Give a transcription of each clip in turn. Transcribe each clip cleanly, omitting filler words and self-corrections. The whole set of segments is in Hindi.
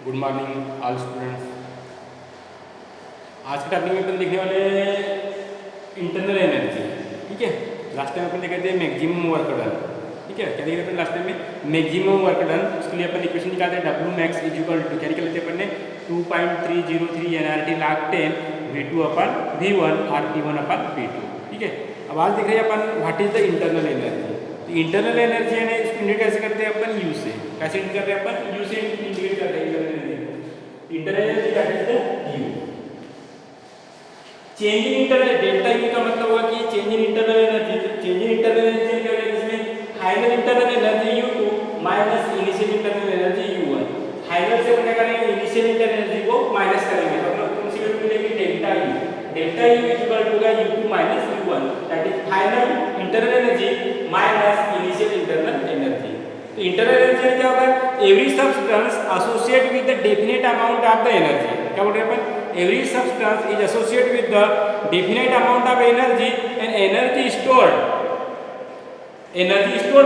Good morning all students. आज के टॉपिक में अपन देखने वाले इंटरनल एनर्जी। ठीक है, लास्ट टाइम अपन देखे थे मैक्सिमम वर्क डन। ठीक है, क्या देखे अपन लास्ट टाइम में मैक्सिमम वर्क डन। उसके लिए अपन इक्वेशन निकालते हैं W max is equal to क्या निकाल लेते हैं अपन ने 2.303 एनआरटी लाख 10 V2 अपन V1 और P1 अपन P2। ठीक है, अब आज देख रहे हैं अपन what is the internal energy. तो इंटरनल एनर्जी है ना, इसको इंडिकेट कैसे करते हैं अपन यू से। कैसे इंडिकेट करते हैं अपन यू से इंडिकेट करते हैं internal energy that is the U. Change in internal delta U का मतलब होगा कि चेंज इन इंटरनल एनर्जी। तो चेंज इन इंटरनल एनर्जी क्या है, इसमें final internal energy U2 minus initial internal energy U1। Final से क्या करेंगे, इनिशियल इंटरनल एनर्जी को माइनस करेंगे तो मतलब कौन सी वैल्यू मिलेगी, delta U। Delta U is equal to U2 minus U1 that is final internal energy minus initial internal energy. तो इंटरनल एनर्जी क्या होगा, every substance associate with the definite amount of the energy. क्या बोल रहे हैं अपन, every substance is associated with the definite amount of energy and energy stored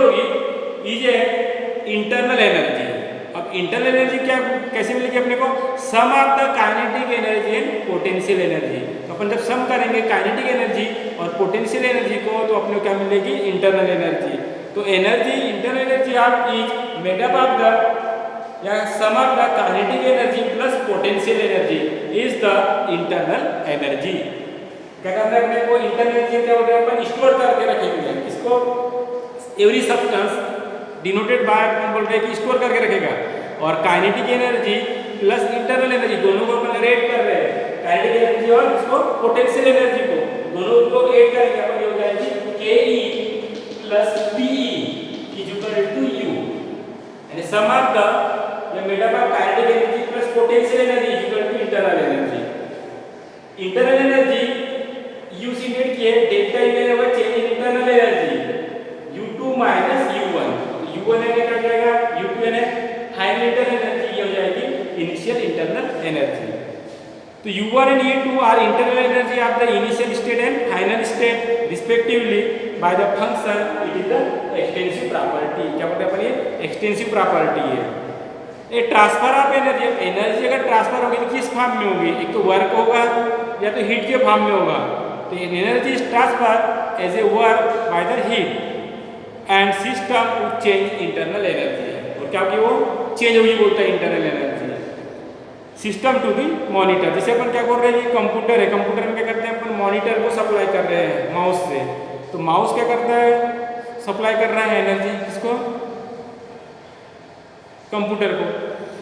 होगी is a internal energy। अब इंटरनल एनर्जी क्या कैसे मिलेगी अपने को, sum of the kinetic energy and potential energy. तो अपन जब सम करेंगे काइनेटिक एनर्जी और पोटेंशियल एनर्जी को तो अपने को क्या मिलेगी, इंटरनल एनर्जी। तो energy internal energy of is made up of the या sum of the kinetic energy plus potential energy is the internal energy. क्या करना है अपने को, इंटरनल एनर्जी क्या होगा, अपन स्टोर करके रखेंगे इसको। एवरी सब्सटेंस डिनोटेड बाय अपन बोल रहे हैं कि स्टोर करके रखेगा, और kinetic energy plus internal energy दोनों को अपन ऐड कर रहे हैं। काइनेटिक एनर्जी और इसको पोटेंशियल एनर्जी को दोनों को ऐड करेंगे अपन, ये हो जाएगी ke plus pe is equal to u यानी sum of the made up of kinetic energy plus potential energy is equal to internal energy. Internal energy U से डिवाइड किए डेल्टा यू है वो change in internal energy U2 minus U1। U1 है क्या जाएगा, U2 है फाइनल इंटरनल एनर्जी, ये हो जाएगी इनिशियल इंटरनल एनर्जी। तो U1 and U2 are internal energy of the initial state and final state respectively by the function it is the extensive property. क्या बोलते हैं अपन, ये एक्सटेंसिव प्रॉपर्टी है। ये ट्रांसफर ऑफ एनर्जी, एनर्जी अगर ट्रांसफर होगी तो किस फॉर्म में होगी, एक तो वर्क होगा या तो हीट के फॉर्म में होगा। तो energy is transfer as a work by the heat and system would change internal energy. और क्या होगी, वो चेंज होगी बोलता है internal energy system to be monitor. जैसे अपन क्या बोल रहे हैं कि कंप्यूटर है, कंप्यूटर में क्या करते हैं अपन, मॉनिटर को सप्लाई कर रहे हैं माउस से। तो माउस क्या करता है, सप्लाई कर रहा है एनर्जी किसको, कंप्यूटर को।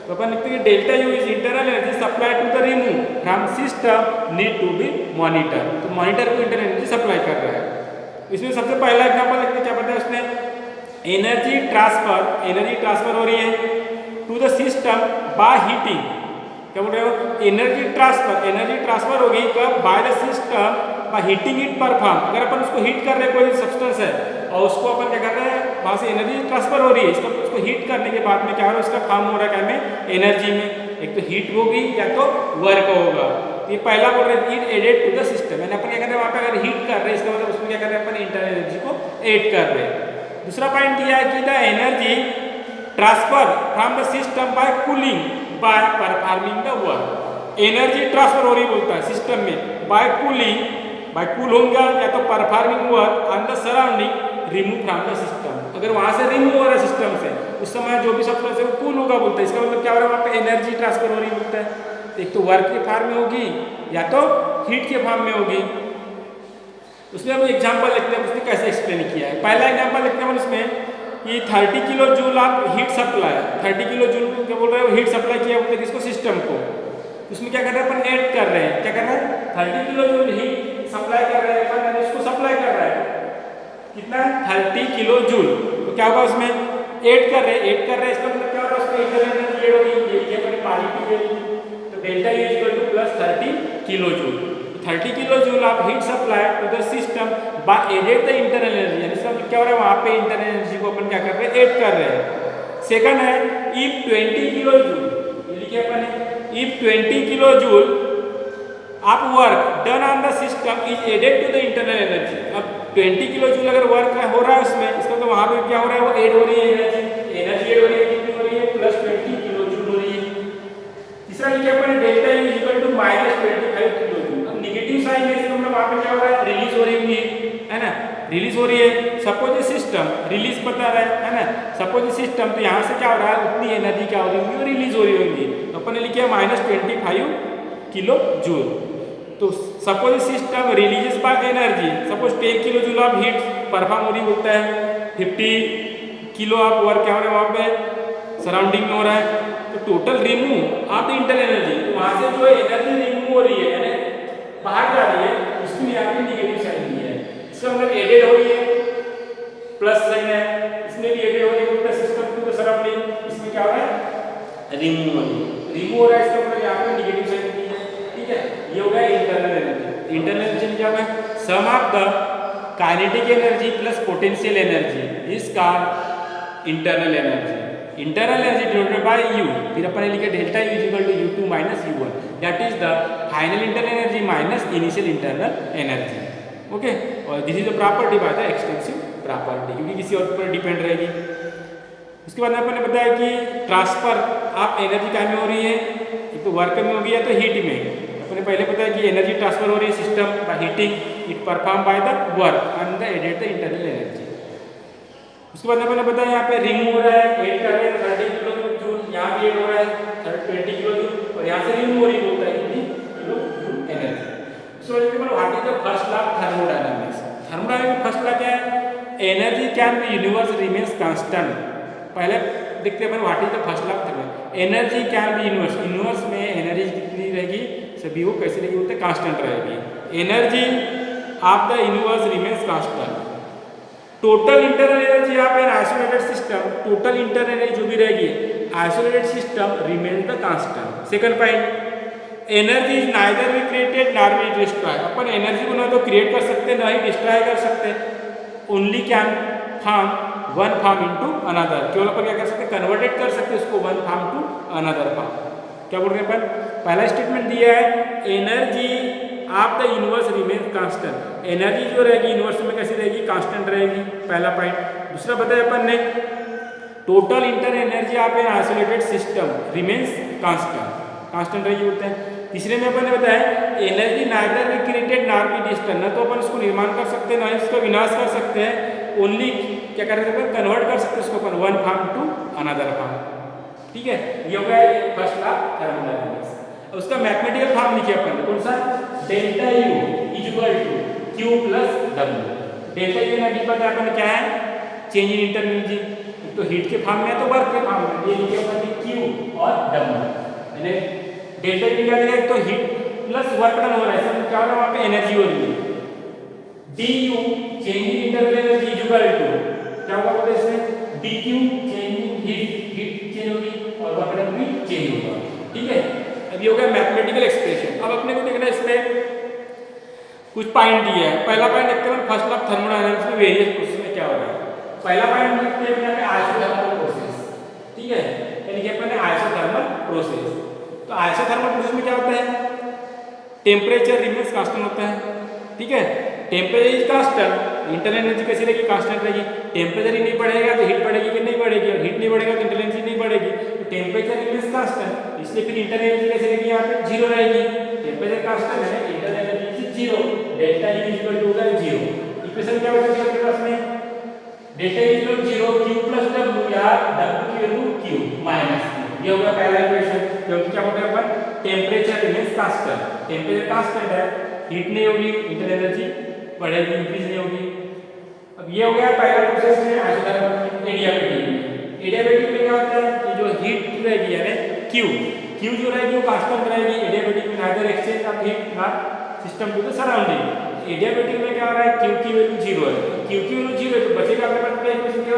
तो अपन लिखते हैं delta U is internal energy supply to the remove from system need to be monitor. तो मॉनिटर को इंटरनल एनर्जी सप्लाई कर रहा है। इसमें सबसे पहला एग्जांपल लिखते हैं, क्या पता है उसमें, एनर्जी ट्रांसफर हो रही है to the system by heating. क्या बोल रहे हो, एनर्जी ट्रांसफर होगी कब, by the system by heating it perform. अगर अपन उसको हीट कर रहे हैं, कोई सब्सटेंस है और उसको अपन क्या कर रहे हैं, वहाँ से एनर्जी ट्रांसफर हो रही है, उसको हीट करने के बाद में क्या हो रहा है, उसका फॉर्म हो रहा है क्या में, एनर्जी में। एक तो हीट होगी या तो वर्क होगा। ये पहला बोल रहे हैं it added to the system, यानी अपन क्या कर रहे हैं वहाँ पे अगर हीट कर रहे हैं इसका मतलब उसमें क्या कर रहे हैं अपन, इंटरनल एनर्जी को ऐड कर रहे हैं। दूसरा पॉइंट यह है कि the energy transfer from the system bye cooling by performing the work. Energy transfer हो रही बोलता है सिस्टम में बाय कूलिंग, बाय कूल होगा या तो performing work on the surrounding remove from the system. अगर वहां से रिमूव हो रहा है सिस्टम से, उस समय जो भी सब्सटेंस है वो कूल होगा बोलता है। इसका मतलब क्या हो रहा है, वहाँ पे एनर्जी ट्रांसफर हो रही बोलता है। एक तो वर्क के फॉर्म में होगी या तो हीट के फॉर्म में होगी। उसमें हम एग्जांपल लिखते हैं, उसने कैसे एक्सप्लेन किया है। पहला एग्जांपल लिखते हैं उसमें कि 30 किलो जूल आप हीट सप्लाई, 30 किलो जूल क्या बोल रहे हो, हीट सप्लाई किया बोलते हैं किसको, सिस्टम को। उसमें क्या कर रहे हैं अपन, ऐड कर रहे हैं। क्या कर रहे हैं, 30 किलो जूल हीट सप्लाई कर रहे हैं अपन, इसको सप्लाई कर रहा है कितना, 30 किलो जूल। तो क्या होगा उसमें, ऐड कर रहे हैं इसका मतलब क्या होगा, उसमें इंटरनल एनर्जी ऐड होगी, ये अपनी पानी की वैल्यू। तो delta U equal to plus 30 kilojoule. 30 kilo joule आप heat supply to the system by added the internal energy, यानी इसका क्या हो रहा है, वहाँ पे इंटरनल एनर्जी को अपन क्या कर रहे हैं, ऐड कर रहे हैं। सेकंड है इफ 20 किलो जूल, ये लिखिए अपन इफ 20 किलो जूल आप work done on the system is added to the internal energy. अब 20 किलो जूल अगर वर्क हो रहा है उसमें, इसका तो वहाँ पे क्या हो रहा है, वो ऐड हो रही है एनर्जी ऐड हो रही है, कितनी हो रही है, प्लस 20 किलो जूल हो रही है। तीसरा लिखा अपन delta U equal to -25 kilojoule. अब नेगेटिव साइन है इसका मतलब वहां पे क्या हो रहा है, रिलीज हो रही होगी, है ना, रिलीज हो रही है। सपोज ये सिस्टम रिलीज बता रहा है ना, सपोज ये सिस्टम, तो यहाँ से क्या हो रहा है, उतनी एनर्जी क्या हो रही होगी, रिलीज हो रही होगी। अपन ने लिखा -25 किलो जूल। तो suppose system releases by energy, suppose 10 kilo joule of heat perform हो रही होता है, 50 किलो ऑफ वर्क क्या हो रहा है वहाँ पे सराउंडिंग में हो रहा है। तो total remove of the internal energy, तो वहाँ से जो एनर्जी रिमूव हो रही है यानी बाहर जा रही है, उसकी यहाँ पे नेगेटिव साइन दी है। इसका मतलब एडेड हो रही है, प्लस साइन है, इसमें भी एडेड हो रही है plus system to the surrounding, इसमें क्या हो रहा है, रिमूव हो रही है, रिमूव हो रहा है, इसका मतलब यहाँ पे नेगेटिव साइन दी है। ठीक है, ये हो गया इंटरनल एनर्जी। इंटरनल एनर्जी क्या है, sum of the kinetic energy plus potential energy is called internal energy. Internal energy denoted by U, फिर अपन ने लिखा delta U equal to u2 minus u1, that is the final internal energy minus initial internal energy. Okay, और this is the property by the extensive property, क्योंकि किसी और पर डिपेंड रहेगी। उसके बाद अपन ने बताया कि ट्रांसफर ऑफ एनर्जी क्या में हो रही है, एक तो वर्क में होगी या तो हीट में। अपने पहले पता है कि एनर्जी ट्रांसफर हो रही है system by heating, it perform by the work and the added the internal energy. उसके बाद अपन ने बताया यहाँ पे रिमूव हो रहा है, एड कर रहे हैं 30 किलो जूल, यहाँ भी एड हो रहा है 20 किलो जूल, और यहाँ से रिमूव हो रही होता है कितनी kilo joule energy. So what is the first law of thermodynamics. Thermodynamics first law क्या है, energy can be universe remains constant. पहले देखते हैं what is the first law of thermodynamics. Energy can be universe, universe में एनर्जी कितनी रहेगी, सभी वो कैसे रहेगी, बोलते कांस्टेंट रहेगी। Energy of the universe remains constant. Total internal energy of an isolated system, total internal energy जो भी रहेगी isolated system remains the constant. Second point, energy is neither be created nor be destroy. Upon energy को ना तो क्रिएट कर सकते ना ही डिस्ट्रॉय कर सकते, only can form one form into another. केवल अपन क्या कर सकते, कन्वर्टेड कर सकते उसको one form to another form. क्या बोल रहे हैं अपन, पहला स्टेटमेंट दिया है energy of the universe remains constant. Energy जो रहेगी यूनिवर्स में कैसी रहेगी, कांस्टेंट रहेगी, पहला पॉइंट। दूसरा बताया अपन ने total internal energy of an isolated system remains constant, constant रहेगी बोलते हैं। तीसरे में अपन ने बताया energy neither be created nor be destroyed, ना तो अपन उसको निर्माण कर सकते हैं ना ही उसका विनाश कर सकते हैं, ओनली क्या कर सकते हैं, कन्वर्ट कर सकते हैं उसको अपन one form to another form. ठीक है, ये हो गया फर्स्ट लॉ थर्मोडायनामिक्स। उसका मैथमेटिकल फॉर्म लिखे अपन, कौन सा, delta U equal to Q plus W. Delta U energy पता है अपन क्या है, चेंज इन इंटरनल एनर्जी, तो हीट के फॉर्म में तो वर्क के फॉर्म में, ये लिखे अपन क्यू और डब्ल्यू। यानी डेल्टा यू क्या है, तो हीट प्लस वर्क डन हो रहा है, इसमें क्या हो रहा है, वहां पे एनर्जी हो रही है। D U change in internal energy equal to क्या होगा, बोलते इसमें D Q change in heat change होगी और वर्क डन भी चेंज होगा। ठीक है, अब ये हो गया मैथमेटिकल एक्सप्रेशन। अब अपने को देखना है इसमें कुछ पॉइंट दिया है। पहला पॉइंट देखते हैं फर्स्ट लॉ ऑफ थर्मोडायनामिक्स में वेरियस प्रोसेस में क्या हो रहा है। पहला पॉइंट देखते हैं यहाँ पे आइसोथर्मल प्रोसेस। ठीक है, यानी कि अपन आइसोथर्मल प्रोसेस, तो आइसोथर्मल प्रोसेस में क्या होता है, टेम्परेचर रिमेन्स कांस्टेंट होता है। ठीक है, temperature is constant, internal energy कैसी रहेगी, कांस्टेंट रहेगी। टेम्परेचर ही नहीं बढ़ेगा तो हीट बढ़ेगी कि नहीं बढ़ेगी, और हीट नहीं बढ़ेगा तो इंटरनल एनर्जी नहीं बढ़ेगी, तो टेम्परेचर रिमेन्स कांस्टेंट, इसलिए फिर इंटरनल एनर्जी कैसी रहेगी, यहाँ पे जीरो रहेगी। टेम्परेचर कांस्टेंट है, internal energy is zero, delta U equal to होगा जीरो। इक्वेशन क्या होगा इसके पास में, delta U equal to zero Q plus W, या डब्ल्यू की वैल्यू क्यू माइनस क्यू, ये होगा पहला इक्वेशन। क्योंकि क्या बोलते हैं अपन, temperature remains constant, temperature constant है, हीट नहीं होगी, इंटरनल एनर्जी बढ़ेगी, इंक्रीज नहीं होगी। अब ये हो गया पहला प्रोसेस में आइसोथर्मल। एडियाबेटिक, एडियाबेटिक में क्या होता है कि जो हीट रहेगी यानी क्यू, क्यू जो रहेगी वो कांस्टेंट रहेगी। एडियाबेटिक में neither exchange of heat not system to the surrounding. Adiabatic में क्या हो रहा है, क्यू की वैल्यू जीरो है, क्यू की वैल्यू जीरो है तो बचेगा अपने पास क्या इक्वेशन, क्या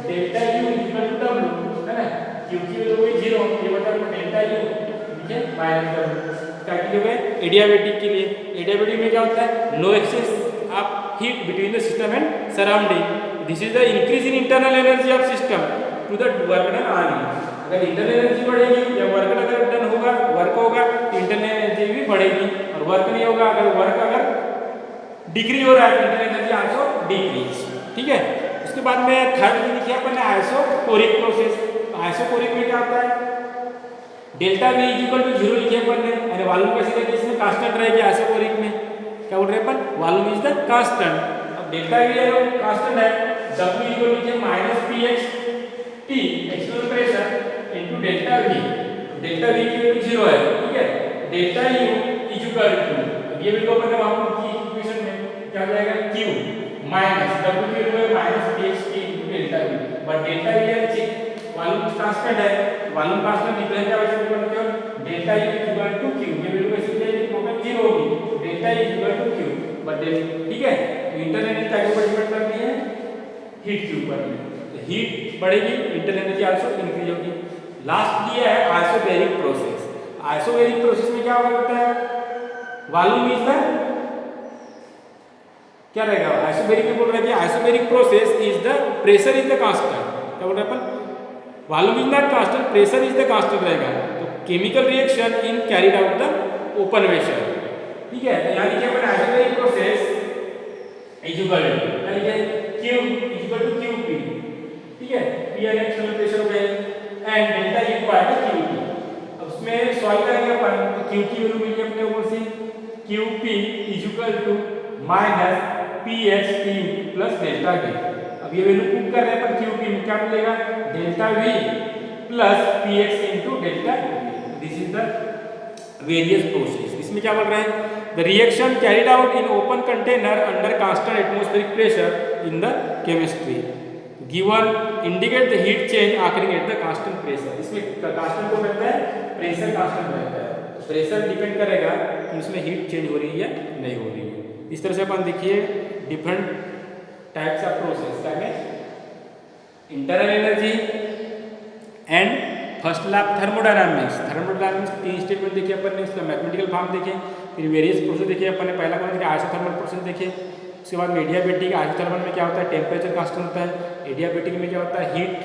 delta U equal to W, है ना, क्यू की वैल्यू हुई जीरो, ये बचा डेल्टा यू ठीक है माइनस डब्ल्यू। क्या की है एडियाबेटिक के लिए, एडियाबेटिक में क्या होता है, no exchange of heat between the system and surrounding. This is the increase in internal energy of system to the work done on it. अगर इंटरनल एनर्जी बढ़ेगी या वर्क अगर डन होगा, वर्क होगा तो इंटरनल एनर्जी भी बढ़ेगी, और वर्क नहीं होगा, अगर वर्क अगर डिक्रीज हो रहा है तो इंटरनल एनर्जी आल्सो डिक्रीज। ठीक है, उसके बाद में थर्ड में लिखा अपन ने आइसोकोरिक प्रोसेस। आइसोकोरिक में क्या होता है, डेल्टा वी इक्वल टू 0 लिखे अपन ने, अरे वॉल्यूम कैसे लेंगे, इसमें कांस्टेंट रहेगी आइसोकोरिक में, क्या बोल रहे हैं अपन, वॉल्यूम इज द कांस्टेंट। अब डेल्टा वी है वो कांस्टेंट है, W equal to minus P X T external pressure into delta V, delta V की 0 है, ठीक है, delta U is equal to, अब ये बिल्कुल अपन ने वहां पर की इक्वेशन में क्या हो जाएगा, q माइनस W की वैल्यू है minus P X T into delta V, but delta V है चेक वॉल्यूम कांस्टेंट है, वॉल्यूम कांस्टेंट डिफरेंस क्या वैसे equal to delta U is equal to q, ये वैल्यू कैसे मिलेगी, टोटल 0 होगी, delta U is equal to q, but ठीक है, इंटरनल एनर्जी क्या के ऊपर डिपेंड करती है, हीट के ऊपर में, तो हीट बढ़ेगी, इंटरनल एनर्जी आल्सो इंक्रीज होगी। लास्ट दिया है आइसोबैरिक प्रोसेस, आइसोबैरिक प्रोसेस में क्या होता है, वॉल्यूम इज द क्या रहेगा, आइसोबैरिक में बोल रहा है कि isobaric process is the pressure is the constant, क्या बोल रहे हैं अपन, volume is not constant, pressure is the constant रहेगा, तो chemical reaction in carried out the open vessel, ठीक है, यानी कि अपन isobaric process is equal to यानी कि q is equal to qp, ठीक है, p यानी एक्सटर्नल प्रेशर हो गया and delta U by qp, अब उसमें सॉल्व करेंगे अपन तो q की वैल्यू मिली अपने ऊपर से qp is equal to minus pxt plus delta v, अब ये वैल्यू पुट कर रहे हैं अपन qp में क्या मिलेगा, delta v plus px into delta v, this is the various process. इसमें क्या बोल रहे हैं, the reaction carried out in open container under constant atmospheric pressure in the chemistry given indicate the heat change occurring at the constant pressure, इसमें कांस्टेंट को रहता है, प्रेशर कांस्टेंट रहता है, तो प्रेशर डिपेंड करेगा कि इसमें हीट चेंज हो रही है या नहीं हो रही है। इस तरह से अपन देखिए डिफरेंट टाइप्स ऑफ प्रोसेस क्या है, internal energy and first lab thermodynamics, thermodynamics तीन स्टेटमेंट देखिए अपन ने, उसका मैथमेटिकल फॉर्म देखे, फिर वेरियस प्रोसेस देखिए अपन ने, पहला कौन देखिए आइसोथर्मल प्रोसेस देखे, उसके बाद में एडियाबैटिक, आइसोथर्मल में क्या होता है टेम्परेचर कांस्टेंट होता है, एडियाबैटिक में क्या होता है हीट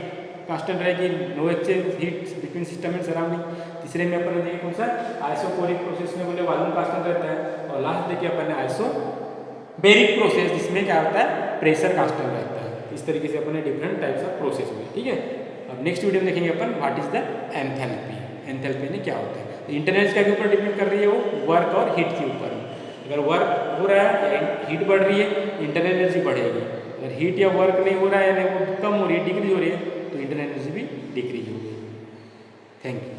कांस्टेंट रहेगी, no exchange heat between system and surrounding, तीसरे में अपन ने देखिए कौन सा आइसोकोरिक प्रोसेस में बोले वॉल्यूम कांस्टेंट रहता है, और लास्ट देखिए अपन ने आइसोबैरिक प्रोसेस जिसमें क्या होता है प्रेशर कांस्टेंट रहता है। इस तरीके से अपन ने डिफरेंट टाइप्स ऑफ प्रोसेस हुए, ठीक है। अब नेक्स्ट वीडियो में देखेंगे अपन what is the enthalpy, enthalpy ने क्या होता है, इंटरनल क्या के ऊपर डिपेंड कर रही है, वो वर्क और हीट के ऊपर, अगर वर्क हो रहा है या हीट बढ़ रही है इंटरनल एनर्जी बढ़ेगी, अगर हीट या वर्क नहीं हो रहा है या वो कम हो रही है डिक्रीज हो रही है तो इंटरनल एनर्जी भी डिक्रीज होगी। Thank you.